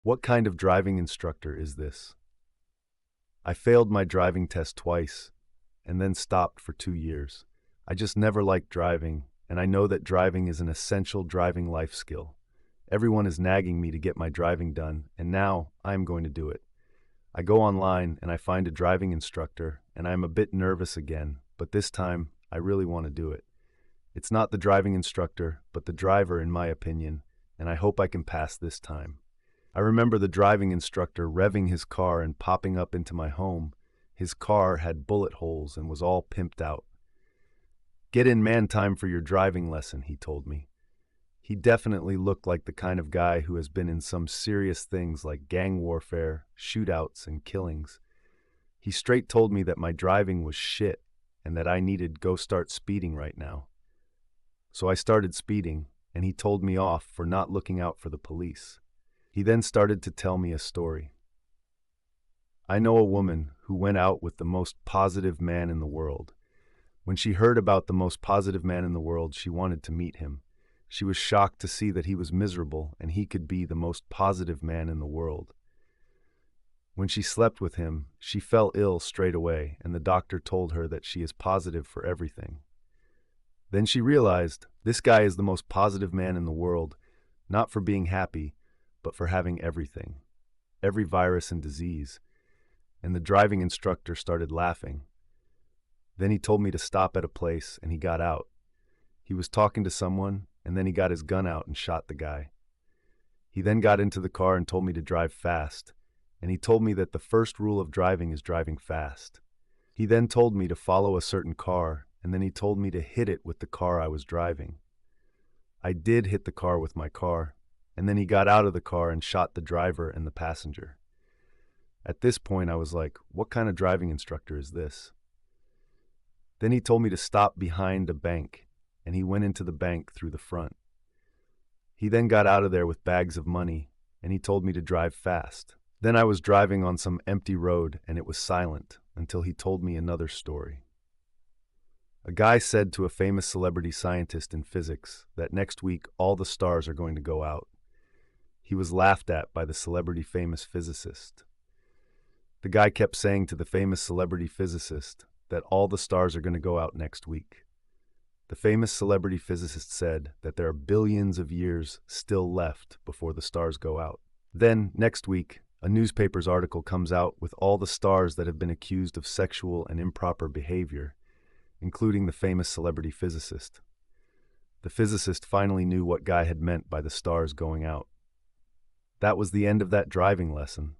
What kind of driving instructor is this? I failed my driving test twice and then stopped for 2 years. I just never liked driving, and I know that driving is an essential driving life skill. Everyone is nagging me to get my driving done, and now I am going to do it. I go online and I find a driving instructor, and I am a bit nervous again, but this time I really want to do it. It's not the driving instructor, but the driver, in my opinion, and I hope I can pass this time. I remember the driving instructor revving his car and popping up into my home. His car had bullet holes and was all pimped out. "Get in man time for your driving lesson," he told me. He definitely looked like the kind of guy who has been in some serious things like gang warfare, shootouts, and killings. He straight told me that my driving was shit and that I needed to go start speeding right now. So I started speeding, and he told me off for not looking out for the police. He then started to tell me a story. I know a woman who went out with the most positive man in the world. When she heard about the most positive man in the world, she wanted to meet him. She was shocked to see that he was miserable and he could be the most positive man in the world. When she slept with him, she fell ill straight away, and the doctor told her that she is positive for everything. Then she realized this guy is the most positive man in the world, not for being happy, but for having everything, every virus and disease. And the driving instructor started laughing. Then he told me to stop at a place, and he got out. He was talking to someone, and then he got his gun out and shot the guy. He then got into the car and told me to drive fast, and he told me that the first rule of driving is driving fast. He then told me to follow a certain car, and then he told me to hit it with the car I was driving. I did hit the car with my car, and then he got out of the car and shot the driver and the passenger. At this point, I was like, what kind of driving instructor is this? Then he told me to stop behind a bank, and he went into the bank through the front. He then got out of there with bags of money, and he told me to drive fast. Then I was driving on some empty road, and it was silent until he told me another story. A guy said to a famous celebrity scientist in physics that next week all the stars are going to go out. He was laughed at by the celebrity famous physicist. The guy kept saying to the famous celebrity physicist that all the stars are going to go out next week. The famous celebrity physicist said that there are billions of years still left before the stars go out. Then, next week, a newspaper's article comes out with all the stars that have been accused of sexual and improper behavior, including the famous celebrity physicist. The physicist finally knew what guy had meant by the stars going out. That was the end of that driving lesson.